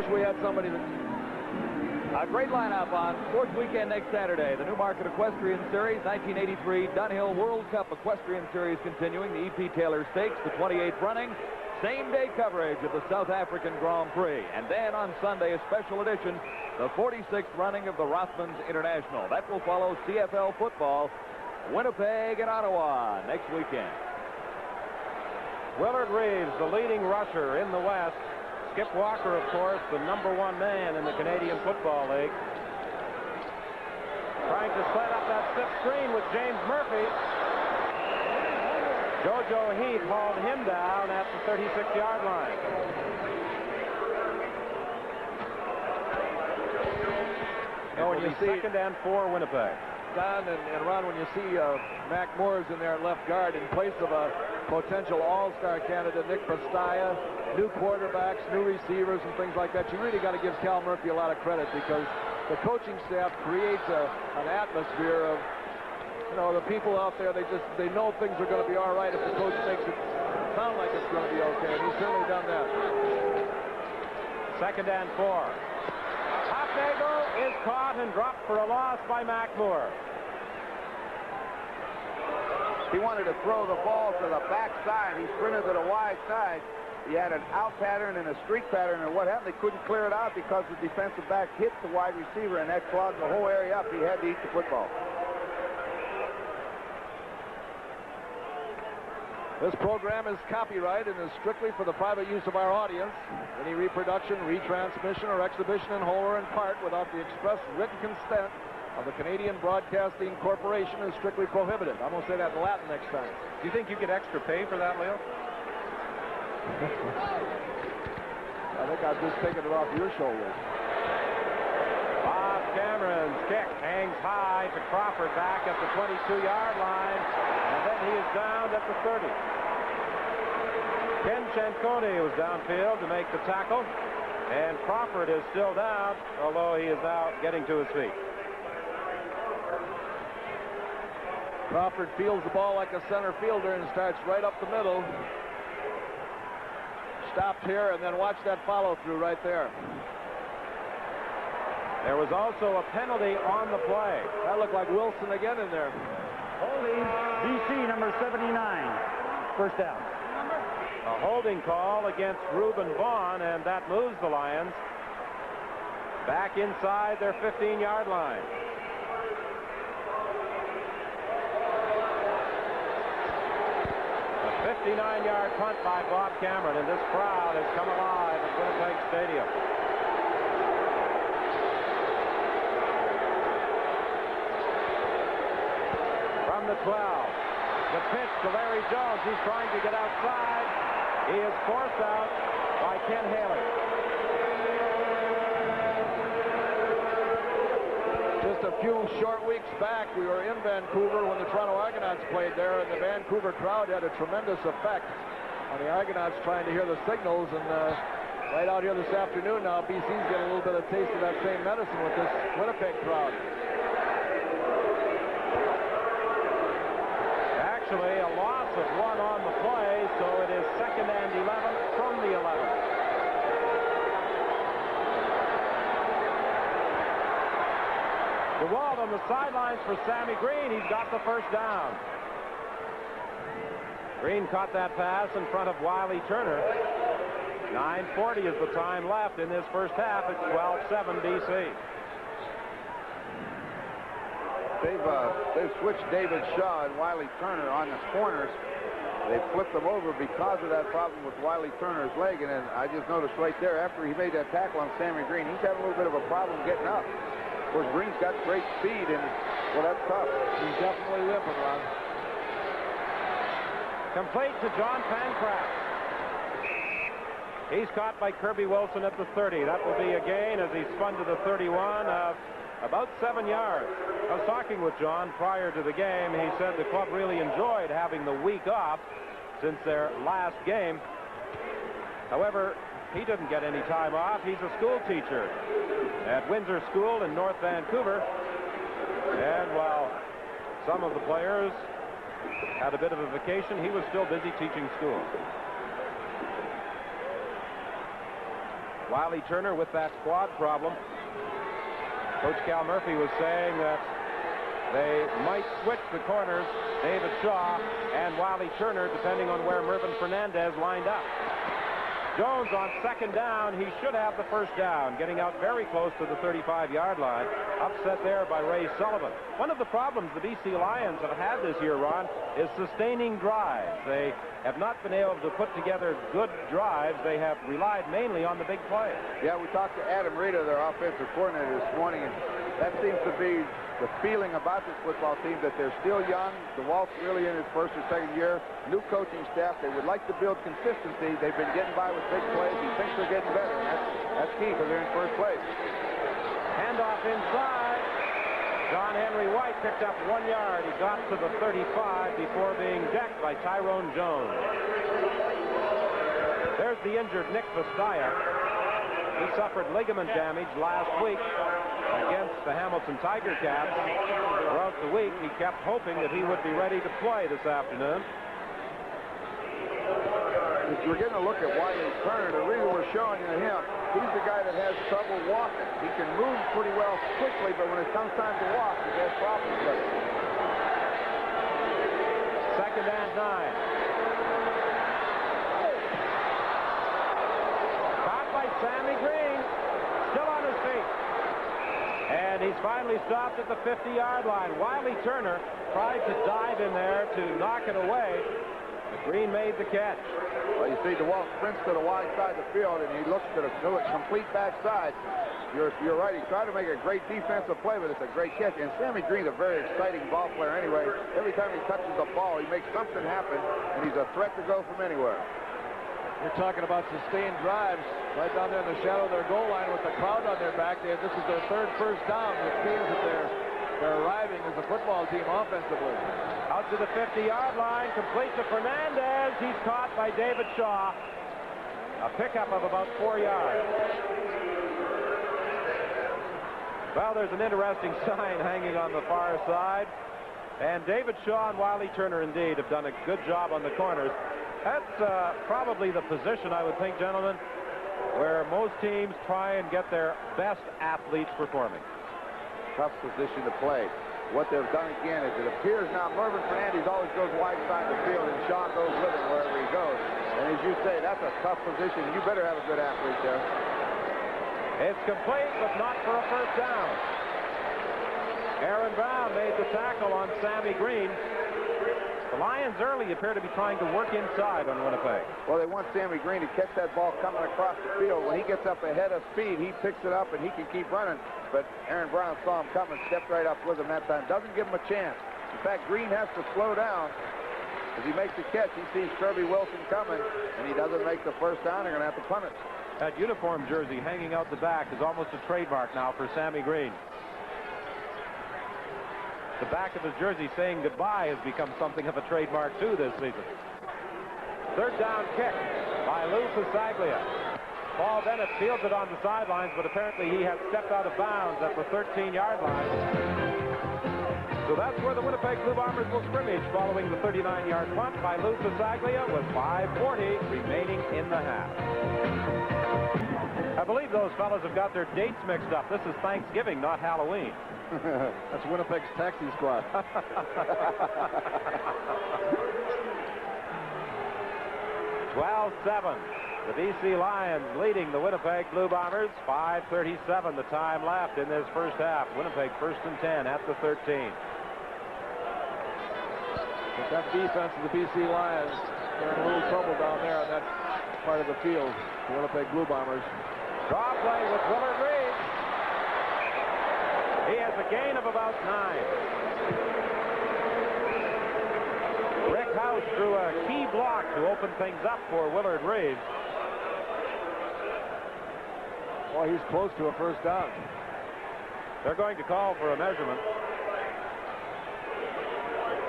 Wish we had somebody that... A great lineup on fourth weekend next Saturday. The Newmarket Equestrian Series, 1983 Dunhill World Cup Equestrian Series continuing. The E.P. Taylor Stakes, the 28th running. Same-day coverage of the South African Grand Prix. And then on Sunday, a special edition, the 46th running of the Rothmans International. That will follow CFL football, Winnipeg and Ottawa next weekend. Willard Reeves, the leading rusher in the West. Skip Walker, of course, the #1 man in the Canadian Football League. Trying to set up that slip screen with James Murphy. JoJo Heath hauled him down at the 36-yard line. When you see 2nd and 4 Winnipeg. Don and Ron, when you see Mac Moore's in there at left guard in place of a potential all-star candidate, Nick Pastaya, new quarterbacks, new receivers, and things like that, you really got to give Cal Murphy a lot of credit because the coaching staff creates an atmosphere of, you know, the people out there, they know things are going to be all right if the coach makes it sound like it's going to be okay, and he's certainly done that. 2nd and 4. Hofnagel is caught and dropped for a loss by Mac Moore. He wanted to throw the ball to the backside. He sprinted to the wide side. He had an out pattern and a streak pattern, and what happened, they couldn't clear it out because the defensive back hit the wide receiver, and that clogged the whole area up. He had to eat the football. This program is copyright and is strictly for the private use of our audience. Any reproduction, retransmission, or exhibition in whole or in part without the express written consent of the Canadian Broadcasting Corporation is strictly prohibited. I'm going to say that in Latin next time. Do you think you get extra pay for that, Leo? I think I've just taken it off your shoulders. Bob Cameron's kick hangs high to Crawford back at the 22-yard line, and then he is downed at the 30. Ken Ciancone was downfield to make the tackle, and Crawford is still down, although he is now getting to his feet. Crawford fields the ball like a center fielder and starts right up the middle. Stopped here, and then watch that follow-through right there. There was also a penalty on the play. That looked like Wilson again in there. Holding DC number 79. First down. A holding call against Reuben Vaughn, and that moves the Lions back inside their 15-yard line. A 59-yard punt by Bob Cameron, and this crowd has come alive at Winnipeg Stadium. From the 12, the pitch to Larry Jones. He's trying to get outside. He is forced out by Ken Haley. Just a few short weeks back, we were in Vancouver when the Toronto Argonauts played there, and the Vancouver crowd had a tremendous effect on the Argonauts trying to hear the signals. And right out here this afternoon now, BC's getting a little bit of taste of that same medicine with this Winnipeg crowd. Actually, a loss of 1 on the play, so it is 2nd and 11 from the 11. DeWalt on the sidelines for Sammy Green. He's got the first down. Green caught that pass in front of Wiley Turner. 9:40 is the time left in this first half. It's 12-7 BC. They've switched David Shaw and Wiley Turner on the corners. They flipped them over because of that problem with Wiley Turner's leg. And then I just noticed right there after he made that tackle on Sammy Green, he's having a little bit of a problem getting up. Of course, Green's got great speed, and, well, that's tough. He's definitely limping, Ron. Complete to John Pancraft. He's caught by Kirby Wilson at the 30. That will be a gain as he spun to the 31 of about 7 yards. I was talking with John prior to the game. He said the club really enjoyed having the week off since their last game. However, he didn't get any time off. He's a school teacher at Windsor School in North Vancouver. And while some of the players had a bit of a vacation, he was still busy teaching school. Wiley Turner with that quad problem. Coach Cal Murphy was saying that they might switch the corners, David Shaw and Wiley Turner, depending on where Mervyn Fernandez lined up. Jones on second down. He should have the first down, getting out very close to the 35-yard line. Upset there by Ray Sullivan. One of the problems the BC Lions have had this year, Ron, is sustaining drives. They have not been able to put together good drives. They have relied mainly on the big play. Yeah, we talked to Adam Rita, their offensive coordinator, this morning, and that seems to be the feeling about this football team, that they're still young. DeWalt's really in his first or second year. New coaching staff. They would like to build consistency. They've been getting by with big plays. He thinks they're getting better, and that's key because they're in first place. Handoff inside. John Henry White picked up 1 yard. He got to the 35 before being decked by Tyrone Jones. There's the injured Nick Vestaya. He suffered ligament damage last week against the Hamilton Tiger Cats. Throughout the week, he kept hoping that he would be ready to play this afternoon. If you're getting a look at Wiley Turner, the reason we're showing you him, he's the guy that has trouble walking. He can move pretty well quickly, but when it comes time to walk, he has problems with it. 2nd and 9. Sammy Green still on his feet. And he's finally stopped at the 50-yard line. Wiley Turner tried to dive in there to knock it away. But Green made the catch. Well, you see DeWalt sprints to the wide side of the field, and he looks to do it complete backside. You're right. He tried to make a great defensive play, but it's a great catch. And Sammy Green's a very exciting ball player anyway. Every time he touches the ball, he makes something happen, and he's a threat to go from anywhere. You're talking about sustained drives right down there in the shadow of their goal line with the crowd on their back. This is their third first down, which means that they're arriving as a football team offensively. Out to the 50-yard line, complete to Fernandez. He's caught by David Shaw. A pickup of about 4 yards. Well, there's an interesting sign hanging on the far side. And David Shaw and Wiley Turner, indeed, have done a good job on the corners. That's probably the position, I would think, gentlemen, where most teams try and get their best athletes performing. Tough position to play. What they've done again is it appears now Mervyn Fernandez always goes wide side of the field, and Shaw goes with him wherever he goes. And as you say, that's a tough position. You better have a good athlete there. It's complete, but not for a first down. Aaron Brown made the tackle on Sammy Green. The Lions early appear to be trying to work inside on Winnipeg. Well, they want Sammy Green to catch that ball coming across the field. When he gets up ahead of speed, he picks it up and he can keep running. But Aaron Brown saw him coming, stepped right up with him that time. Doesn't give him a chance. In fact, Green has to slow down. As he makes the catch, he sees Kirby Wilson coming, and he doesn't make the first down. They're going to have to punt it. That uniform jersey hanging out the back is almost a trademark now for Sammy Green. The back of his jersey saying goodbye has become something of a trademark, too, this season. Third down kick by Lou Pasaglia. Paul Bennett fields it on the sidelines, but apparently he has stepped out of bounds at the 13-yard line. So that's where the Winnipeg Blue Bombers will scrimmage following the 39-yard punt by Lou Pasaglia with 5:40 remaining in the half. I believe those fellas have got their dates mixed up. This is Thanksgiving, not Halloween. That's Winnipeg's taxi squad. 12-7. The BC Lions leading the Winnipeg Blue Bombers. 5:37 the time left in this first half. Winnipeg 1st and 10 at the 13. But that defense of the BC Lions, they're in a little trouble down there on that part of the field. The Winnipeg Blue Bombers. Draw play with Willard Reed. He has a gain of about 9. Rick House drew a key block to open things up for Willard Reed. Well, he's close to a first down. They're going to call for a measurement.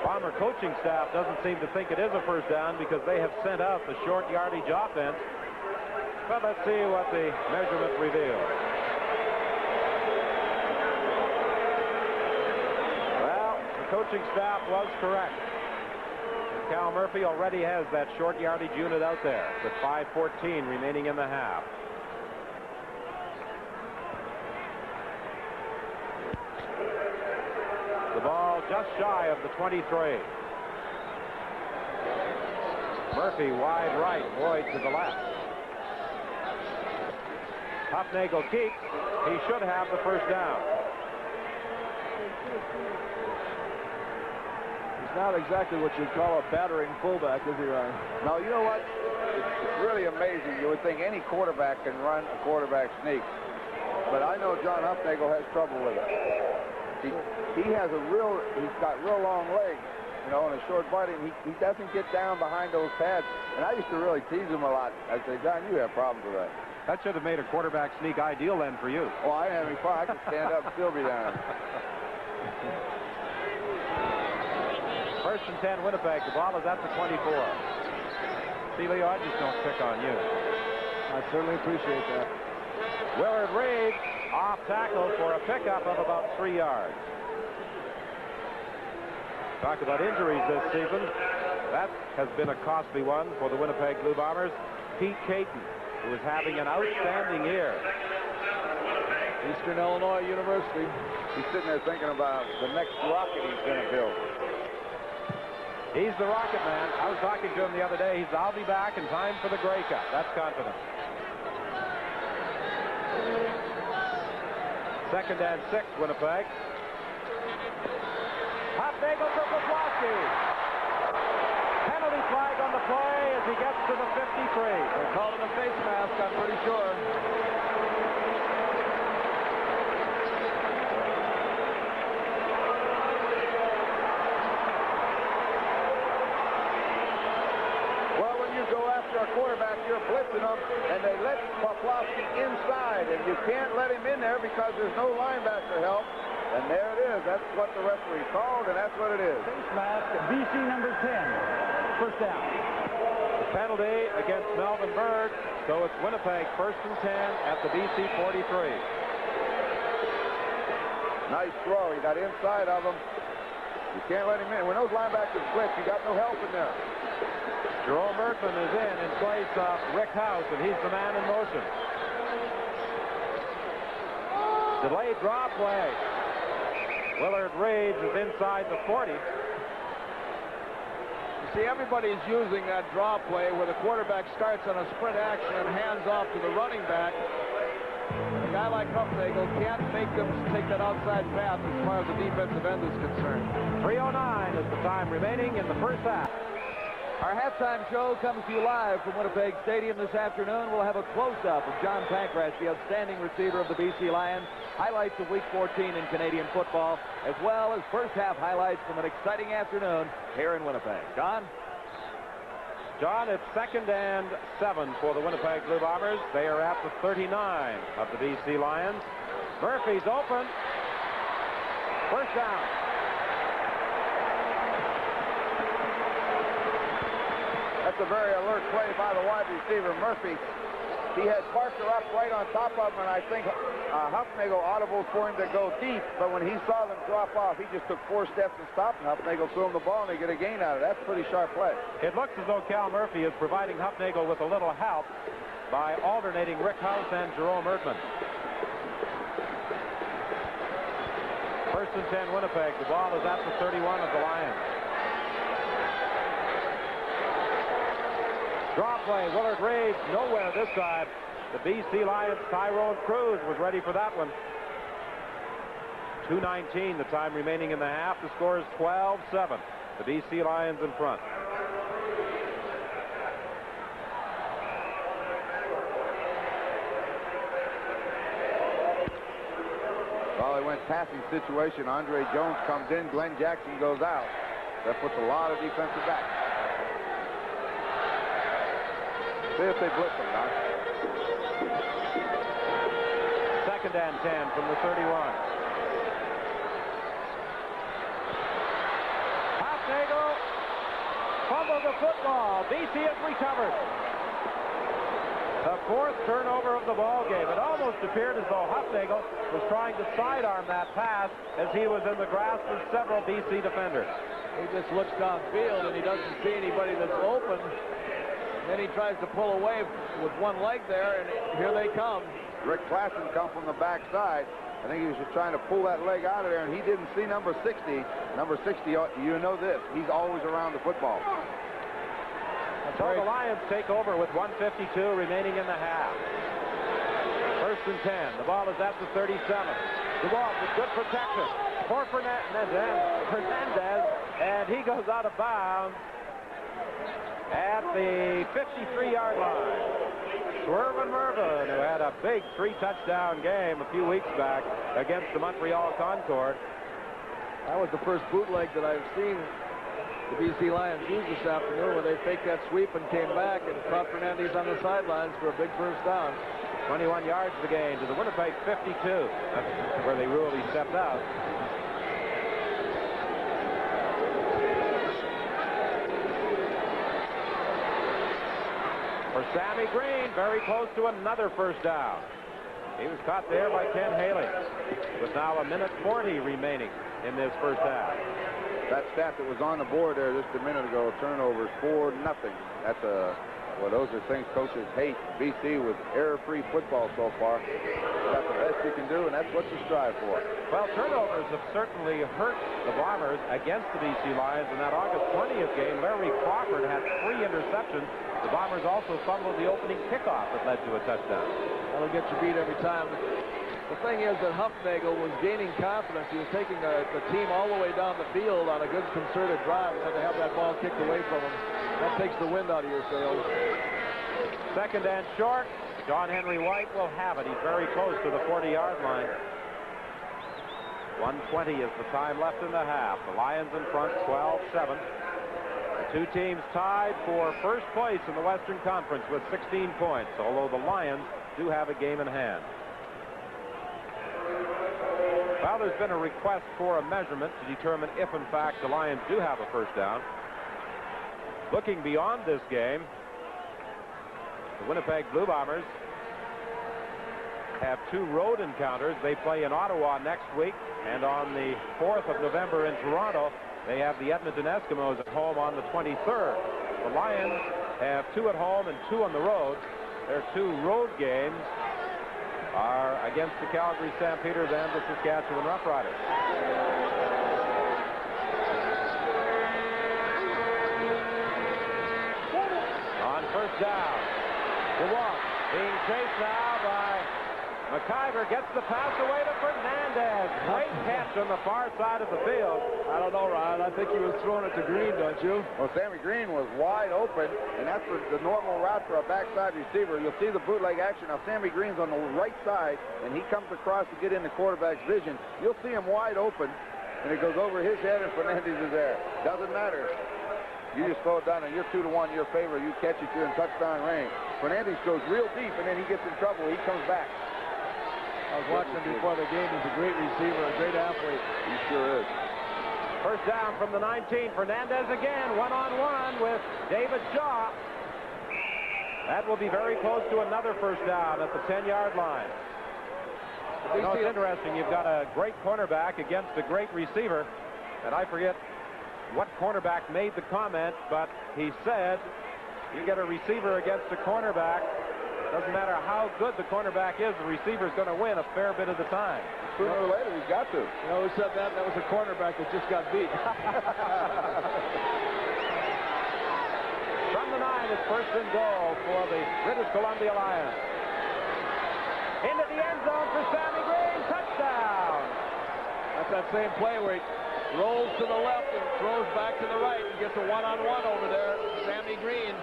Bomber coaching staff doesn't seem to think it is a first down because they have sent out the short yardage offense. But let's see what the measurement reveals. Well, the coaching staff was correct. Cal Murphy already has that short yardage unit out there with 5:14 remaining in the half. just shy of the 23. Murphy wide right, Boyd to the left. Hufnagel keeps. He should have the first down. He's not exactly what you'd call a battering fullback, is he, Ryan? No, you know what? It's really amazing. You would think any quarterback can run a quarterback sneak. But I know John Hufnagel has trouble with it. He's got real long legs, you know, and a short body, and he doesn't get down behind those pads. And I used to really tease him a lot. I'd say, John, you have problems with that. That should have made a quarterback sneak ideal then for you. Oh, I ain't having fun. I could stand up and still be down. First and 10, Winnipeg. The ball is at the 24. See, Leo, I just don't pick on you. I certainly appreciate that. Willard Reed off tackle for a pickup of about 3 yards. Talk about injuries this season. That has been a costly one for the Winnipeg Blue Bombers. Pete Caton, who is having an outstanding year. Eastern Illinois University. He's sitting there thinking about the next rocket he's going to build. He's the rocket man. I was talking to him the other day. He said, I'll be back in time for the Grey Cup. That's confident. Second and 6, Winnipeg. Hufnagel to Poplawski. Penalty flag on the play as he gets to the 53. They're calling a face mask, I'm pretty sure. Well, when you go after a quarterback, you're blitzing them, and they let Poplawski inside, and you can't let him in there because there's no linebacker help. And there it is. That's what the referee called, and that's what it is. Face mask, BC number 10. First down. The penalty against Melvin Bird. So it's Winnipeg first and 10 at the BC 43. Nice throw. He got inside of him. You can't let him in. When those linebackers blitz, you got no help in there. Jerome Erdman is in place of Rick House, and he's the man in motion. Delayed draw play. Willard Reed is inside the 40. You see, everybody's using that draw play where the quarterback starts on a sprint action and hands off to the running back. A guy like Hufnagel can't make them take that outside path as far as the defensive end is concerned. 3:09 is the time remaining in the first half. Our halftime show comes to you live from Winnipeg Stadium this afternoon. We'll have a close-up of John Pankratz, the outstanding receiver of the BC Lions, highlights of Week 14 in Canadian football, as well as first-half highlights from an exciting afternoon here in Winnipeg. John? John, it's second and 7 for the Winnipeg Blue Bombers. They are at the 39 of the BC Lions. Murphy's open. First down. That's a very alert play by the wide receiver, Murphy. He had Parker up right on top of him, and I think Hufnagel audible for him to go deep, but when he saw them drop off, he just took 4 steps and stopped, and Hufnagel threw him the ball, and they get a gain out of it. That's a pretty sharp play. It looks as though Cal Murphy is providing Hufnagel with a little help by alternating Rick House and Jerome Erdman. First and 10, Winnipeg. The ball is at the 31 of the Lions. Draw play, Willard Reed, nowhere this time. The BC Lions, Tyrone Cruz was ready for that one. 2:19, the time remaining in the half. The score is 12-7. The BC Lions in front. Well, they went passing situation. Andre Jones comes in, Glenn Jackson goes out. That puts a lot of defensive back. See if they blitz him, Doc. Second and 10 from the 31. Hufnagel fumbled the football. BC has recovered. The 4th turnover of the ball game. It almost appeared as though Hufnagel was trying to sidearm that pass as he was in the grasp of several BC defenders. He just looks downfield and he doesn't see anybody that's open. Then he tries to pull away with one leg there, and here they come. Rick Klassen come from the backside. I think he was just trying to pull that leg out of there, and he didn't see number 60. Number 60, you know this, he's always around the football. So the Lions take over with 1:52 remaining in the half. 1st and 10. The ball is at the 37. DeWalt with good protection for Fernandez, and he goes out of bounds at the 53-yard line. Swervin Mervin, who had a big 3-touchdown game a few weeks back against the Montreal Concord. That was the first bootleg that I've seen the BC Lions use this afternoon, where they faked that sweep and came back and caught Fernandez on the sidelines for a big first down. 21 yards to gain to the Winnipeg 52. That's where they really stepped out. For Sammy Green, very close to another first down. He was caught there by Ken Haley. With now 1:40 remaining in this first half. That stat that was on the board there just a minute ago, turnovers 4-0. That's well, those are things coaches hate. BC with error-free football so far. That's the best you can do, and that's what you strive for. Well, turnovers have certainly hurt the Bombers against the BC Lions. In that August 20th game, Larry Crawford had 3 interceptions. The Bombers also fumbled the opening kickoff that led to a touchdown. That'll get you beat every time. The thing is that Humpnagel was gaining confidence. He was taking the team all the way down the field on a good concerted drive, and then to have that ball kicked away from him, that takes the wind out of your sails. 2nd and short. John Henry White will have it. He's very close to the 40-yard line. 1:20 is the time left in the half. The Lions in front, 12-7. The two teams tied for first place in the Western Conference with 16 points, although the Lions do have a game in hand. Well, there's been a request for a measurement to determine if, in fact, the Lions do have a first down. Looking beyond this game, the Winnipeg Blue Bombers have 2 road encounters. They play in Ottawa next week, and on the 4th of November in Toronto, they have the Edmonton Eskimos at home on the 23rd. The Lions have 2 at home and 2 on the road. Their 2 road games are against the Calgary Stampeders and the Saskatchewan Roughriders. On first down, DeWalt being chased now by McIver, gets the pass away to Fernandez. Great catch on the far side of the field. I don't know, Ron. I think he was throwing it to Green, don't you? Well, Sammy Green was wide open, and that's the normal route for a backside receiver. You'll see the bootleg action. Now, Sammy Green's on the right side, and he comes across to get in the quarterback's vision. You'll see him wide open, and it goes over his head, and Fernandez is there. Doesn't matter. You just slow it down, and you're 2-1 your favor. You catch it, you're in touchdown range. Fernandez goes real deep, and then he gets in trouble. He comes back. I was watching him before the game. He's a great receiver, a great athlete. He sure is. First down from the 19. Fernandez again, one-on-one with David Shaw. That will be very close to another first down at the 10-yard line. You know, it's interesting. You've got a great cornerback against a great receiver. And I forget what cornerback made the comment, but he said, you get a receiver against a cornerback, doesn't matter how good the cornerback is, the receiver's going to win a fair bit of the time. Sooner or later, he's got to. You know who said that? That was a cornerback that just got beat. From the 9, it's 1st and goal for the British Columbia Lions. Into the end zone for Sammy Green. Touchdown! That's that same play where he rolls to the left and throws back to the right and gets a one-on-one over there. Sammy Green.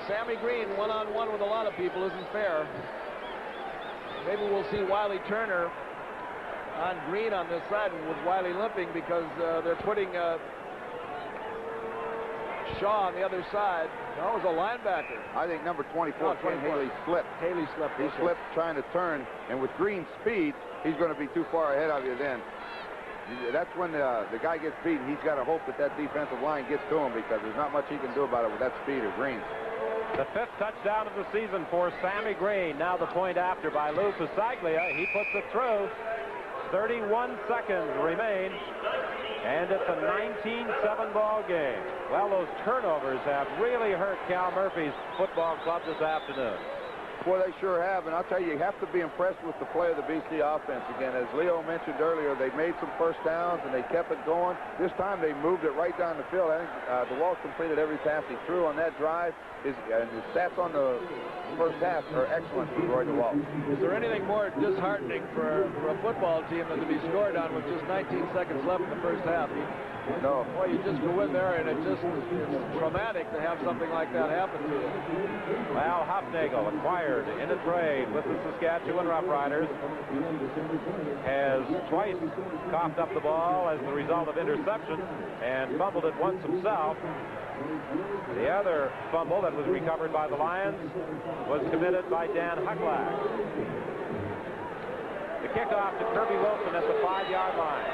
Sammy Green one-on-one with a lot of people isn't fair. Maybe we'll see Wiley Turner on Green on this side with Wiley limping because they're putting Shaw on the other side. That was a linebacker. I think number 24, Ken Haley, slipped. Haley slipped. He slipped trying to turn, and with Green's speed, he's going to be too far ahead of you then. That's when the guy gets beat, and he's got to hope that that defensive line gets to him because there's not much he can do about it with that speed of Green. The 5th touchdown of the season for Sammy Green. Now the point after by Lou Pasaglia. He puts it through. 31 seconds remain. And it's a 19-7 ball game. Well, those turnovers have really hurt Cal Murphy's football club this afternoon. Boy, they sure have, and I'll tell you have to be impressed with the play of the BC offense again. As Leo mentioned earlier, they made some first downs, and they kept it going. This time they moved it right down the field. I think DeWalt completed every pass he threw on that drive. His stats on the first half are excellent for Roy DeWalt. Is there anything more disheartening for a football team than to be scored on with just 19 seconds left in the first half? No. Boy, you just go in there, and it's traumatic to have something like that happen to you. Well, Hufnagel, acquired in a trade with the Saskatchewan Roughriders, has twice coughed up the ball as the result of interception and fumbled it once himself. The other fumble that was recovered by the Lions was committed by Dan Hucklack. The kickoff to Kirby Wilson at the 5-yard line.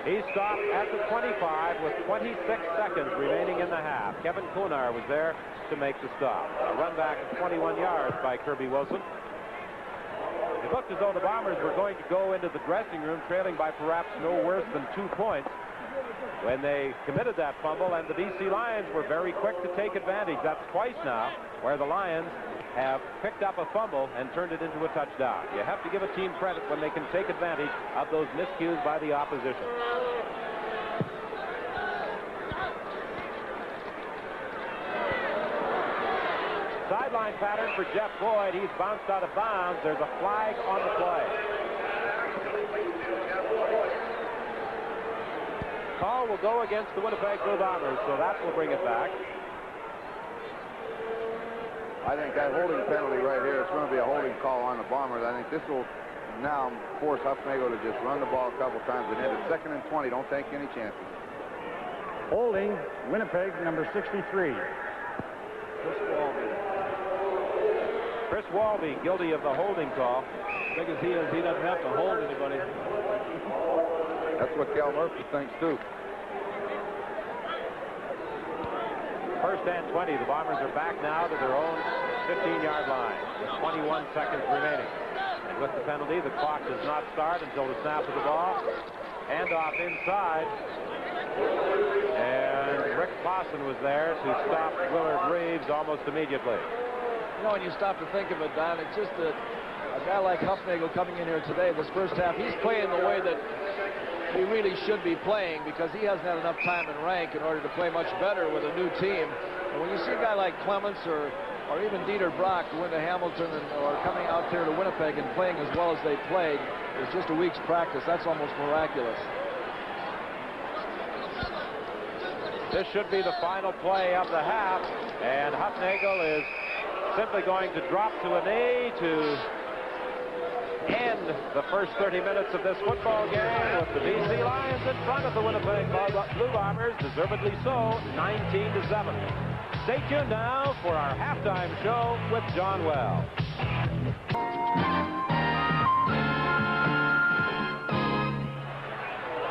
He stopped at the 25 with 26 seconds remaining in the half. Kevin Konar was there to make the stop. A run back of 21 yards by Kirby Wilson. It looked as though the Bombers were going to go into the dressing room trailing by perhaps no worse than 2 points when they committed that fumble, and the BC Lions were very quick to take advantage. That's twice now where the Lions have picked up a fumble and turned it into a touchdown. You have to give a team credit when they can take advantage of those miscues by the opposition. Sideline pattern for Jeff Boyd. He's bounced out of bounds. There's a flag on the play. Call will go against the Winnipeg Blue Bombers, so that will bring it back. I think that holding penalty right here is going to be a holding call on the Bombers. I think this will now force Hufnagel to just run the ball a couple times and hit it. 2nd and 20. Don't take any chances. Holding, Winnipeg, number 63. Chris Walby, guilty of the holding call. Big as he is, he doesn't have to hold anybody. That's what Cal Murphy thinks, too. 1st and 20. The Bombers are back now to their own 15-yard line with 21 seconds remaining. And with the penalty, the clock does not start until the snap of the ball. Handoff inside. And Rick Clausen was there to stop Willard Reeves almost immediately. You know, when you stop to think of it, Don, it's just that a guy like Hufnagel coming in here today, this first half, he's playing the way that he really should be playing because he hasn't had enough time in rank in order to play much better with a new team. And when you see a guy like Clements or even Dieter Brock go into Hamilton or coming out there to Winnipeg and playing as well as they played, it's just a week's practice. That's almost miraculous. This should be the final play of the half, and Hufnagel is simply going to drop to a knee to end the first 30 minutes of this football game with the BC Lions in front of the Winnipeg Blue Bombers, deservedly so, 19-7. Stay tuned now for our halftime show with John Wells.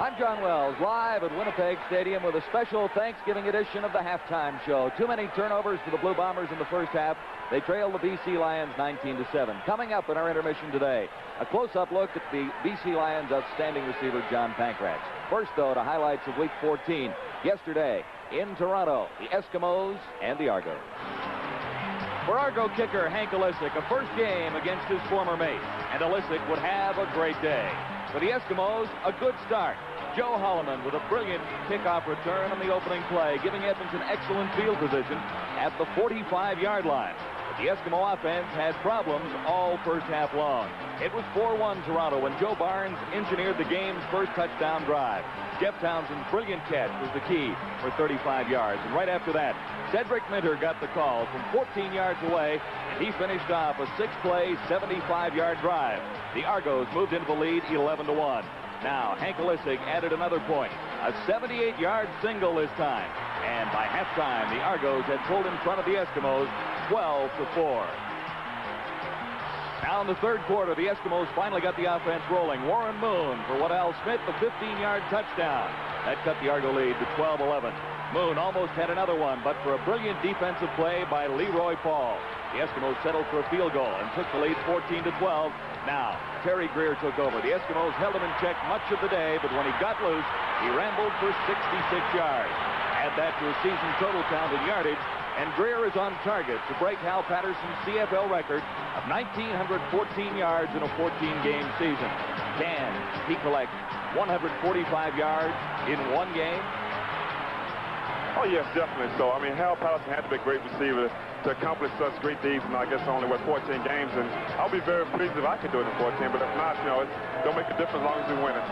I'm John Wells, live at Winnipeg Stadium with a special Thanksgiving edition of the halftime show. Too many turnovers for the Blue Bombers in the first half. They trail the BC Lions 19-7. Coming up in our intermission today, a close-up look at the BC Lions' outstanding receiver, John Pankratz. First, though, to highlights of Week 14. Yesterday, in Toronto, the Eskimos and the Argos. For Argo kicker Hank Olisic, a first game against his former mate, and Olisic would have a great day. For the Eskimos, a good start. Joe Holloman with a brilliant kickoff return on the opening play, giving Edmonton excellent field position at the 45-yard line. But the Eskimo offense had problems all first half long. It was 4-1 Toronto when Joe Barnes engineered the game's first touchdown drive. Jeff Townsend's brilliant catch was the key for 35 yards. And right after that, Cedric Minter got the call from 14 yards away, and he finished off a 6-play, 75-yard drive. The Argos moved into the lead 11-1. Now, Hank Olisic added another point, a 78-yard single this time. And by halftime, the Argos had pulled in front of the Eskimos 12-4. Now in the third quarter, the Eskimos finally got the offense rolling. Warren Moon for Waddell Smith, the 15-yard touchdown. That cut the Argo lead to 12-11. Moon almost had another one, but for a brilliant defensive play by Leroy Paul, the Eskimos settled for a field goal and took the lead 14-12. Now, Terry Greer took over. The Eskimos held him in check much of the day, but when he got loose, he rambled for 66 yards. Add that to a season total count in yardage, And Greer is on target to break Hal Patterson's CFL record of 1,914 yards in a 14-game season. Can he collect 145 yards in one game? Oh, yes, definitely so. I mean, Hal Patterson had to be a great receiver to accomplish such great deeds in, I guess, only, 14 games. And I'll be very pleased if I can do it in 14, but if not, you know, it don't make a difference as long as we win it.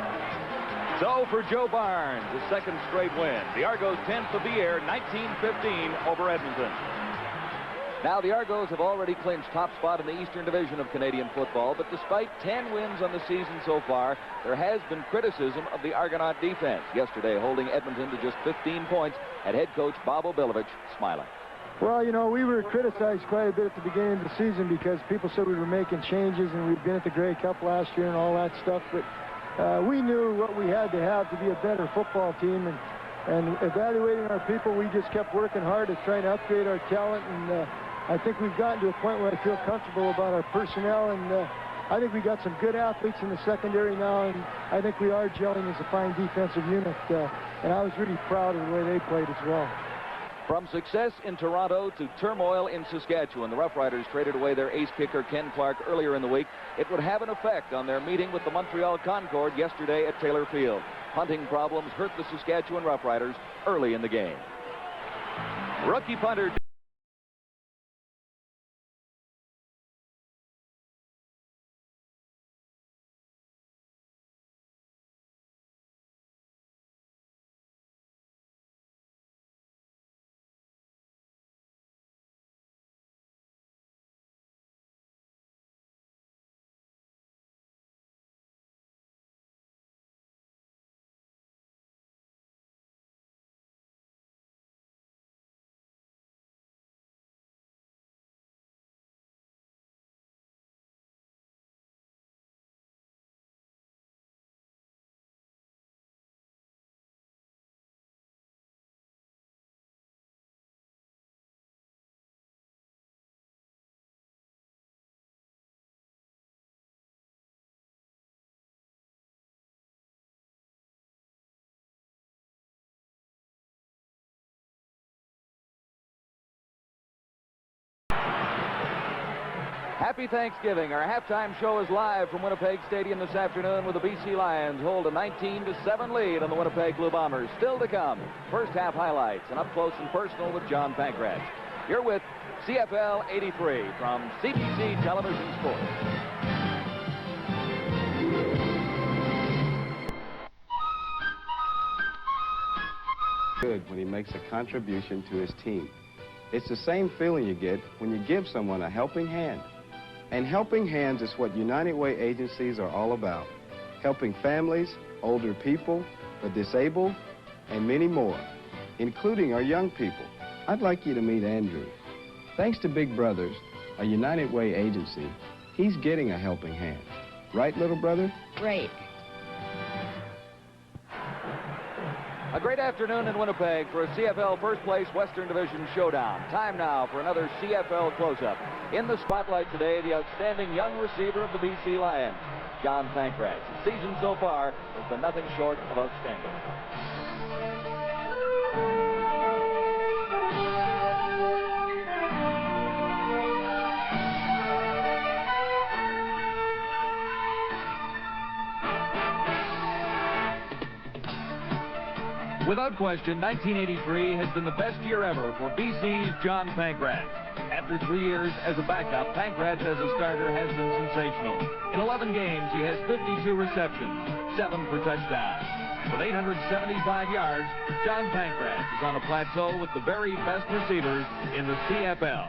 So for Joe Barnes, the second straight win. The Argos' 10th of the year, 19-15 over Edmonton. Now the Argos have already clinched top spot in the Eastern Division of Canadian football, but despite 10 wins on the season so far, there has been criticism of the Argonaut defense. Yesterday, holding Edmonton to just 15 points, and head coach Bob Obilovich smiling. Well, you know, we were criticized quite a bit at the beginning of the season because people said we were making changes and we'd been at the Grey Cup last year and all that stuff, but we knew what we had to have to be a better football team, and evaluating our people, we just kept working hard at trying to upgrade our talent, and I think we've gotten to a point where I feel comfortable about our personnel, and I think we got some good athletes in the secondary now, and I think we are gelling as a fine defensive unit, and I was really proud of the way they played as well. From success in Toronto to turmoil in Saskatchewan, the Rough Riders traded away their ace kicker Ken Clark earlier in the week. It would have an effect on their meeting with the Montreal Concorde yesterday at Taylor Field. Hunting problems hurt the Saskatchewan Rough Riders early in the game. Rookie punter Happy Thanksgiving. Our halftime show is live from Winnipeg Stadium this afternoon with the BC Lions hold a 19-7 lead on the Winnipeg Blue Bombers. Still to come, first half highlights and up close and personal with John Pankratz. You're with CFL 83 from CBC Television Sports. Good when he makes a contribution to his team. It's the same feeling you get when you give someone a helping hand. And helping hands is what United Way agencies are all about. Helping families, older people, the disabled, and many more, including our young people. I'd like you to meet Andrew. Thanks to Big Brothers, a United Way agency, he's getting a helping hand. Right, little brother? Right. A great afternoon in Winnipeg for a CFL First Place Western Division showdown. Time now for another CFL close-up. In the spotlight today, the outstanding young receiver of the BC Lions, John Pankratz. The season so far has been nothing short of outstanding. Without question, 1983 has been the best year ever for BC's John Pankratz. After 3 years as a backup, Pankratz as a starter has been sensational. In 11 games, he has 52 receptions, 7 for touchdowns. With 875 yards, John Pankratz is on a plateau with the very best receivers in the CFL.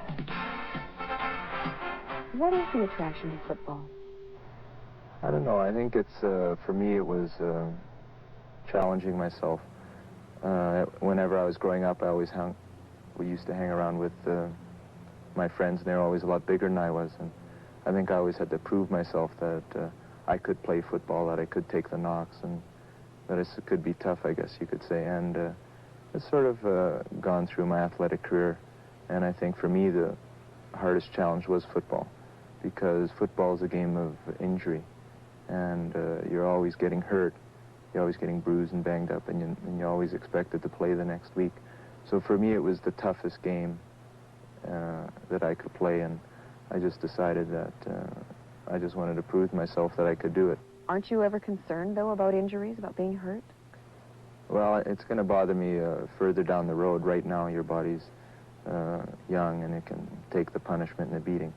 What is the attraction to football? I don't know. I think it's, for me, it was challenging myself. Whenever I was growing up, we used to hang around with my friends, and they were always a lot bigger than I was. And I think I always had to prove myself that I could play football, that I could take the knocks, and that it could be tough, I guess you could say. And it's sort of gone through my athletic career. And I think for me, the hardest challenge was football, because football is a game of injury, and you're always getting hurt. You're always getting bruised and banged up, and you're always expected to play the next week. So for me, it was the toughest game that I could play, and I just decided that I just wanted to prove to myself that I could do it. Aren't you ever concerned, though, about injuries, about being hurt? Well, it's going to bother me further down the road. Right now, your body's young, and it can take the punishment and the beating.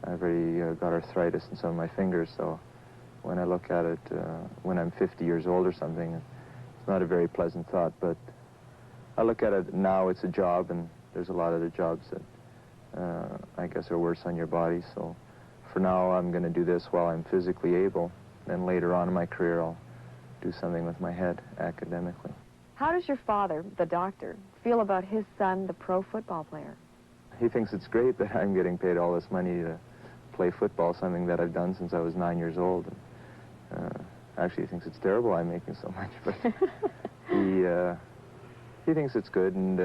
I've already got arthritis in some of my fingers, so when I look at it, when I'm 50 years old or something, it's not a very pleasant thought, but I look at it now, it's a job, and there's a lot of the jobs that I guess are worse on your body, so for now, I'm going to do this while I'm physically able, then later on in my career, I'll do something with my head academically. How does your father, the doctor, feel about his son, the pro football player? He thinks it's great that I'm getting paid all this money to play football, something that I've done since I was 9 years old. And, actually, he thinks it's terrible I'm making so much, but he thinks it's good, and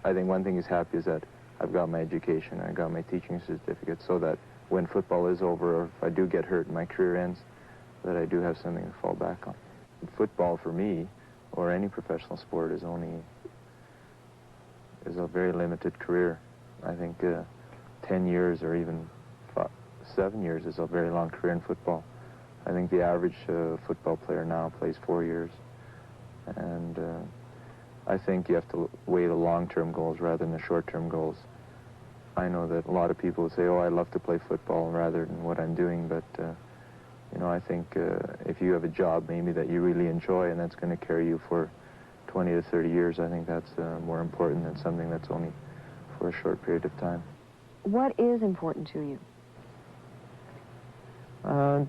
I think one thing he's happy is that I've got my education, I got my teaching certificate, so that when football is over, or if I do get hurt and my career ends, that I do have something to fall back on. Football for me, or any professional sport, is a very limited career. I think 10 years or even 7 years is a very long career in football. I think the average football player now plays 4 years. And I think you have to weigh the long-term goals rather than the short-term goals. I know that a lot of people would say, oh, I love to play football rather than what I'm doing, but you know, I think if you have a job maybe that you really enjoy and that's going to carry you for 20 to 30 years, I think that's more important than something that's only for a short period of time. What is important to you?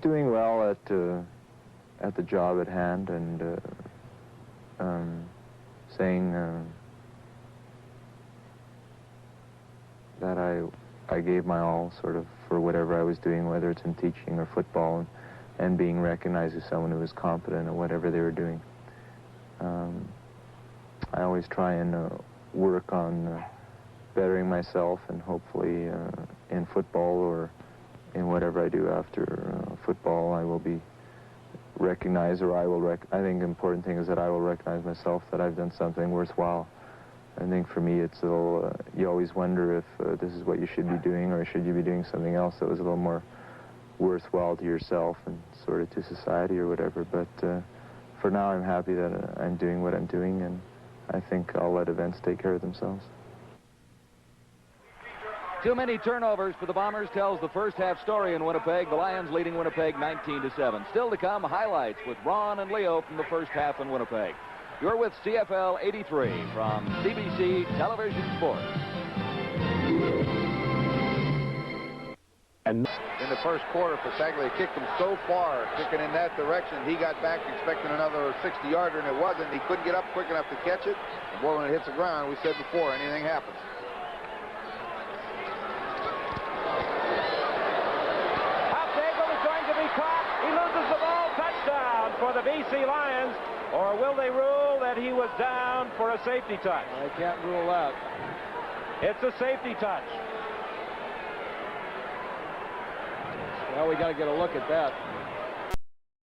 Doing well at the job at hand, and saying that I gave my all sort of for whatever I was doing, whether it's in teaching or football, and being recognized as someone who was competent at whatever they were doing. I always try and work on bettering myself, and hopefully in football or in whatever I do after football, I will be recognized, or I think the important thing is that I will recognize myself that I've done something worthwhile. I think for me, it's a little, you always wonder if this is what you should be doing, or should you be doing something else that was a little more worthwhile to yourself and sort of to society or whatever. But for now, I'm happy that I'm doing what I'm doing, and I think I'll let events take care of themselves. Too many turnovers for the Bombers tells the first half story in Winnipeg. The Lions leading Winnipeg 19-7. Still to come, highlights with Ron and Leo from the first half in Winnipeg. You're with CFL 83 from CBC Television Sports. And in the first quarter, Pasaglia kicked him so far, kicking in that direction, he got back expecting another 60-yarder, and it wasn't. He couldn't get up quick enough to catch it. And boy, when it hits the ground, we said before, anything happens. He loses the ball. Touchdown for the BC Lions. Or will they rule that he was down for a safety touch? I can't rule that. It's a safety touch. Well, we got to get a look at that.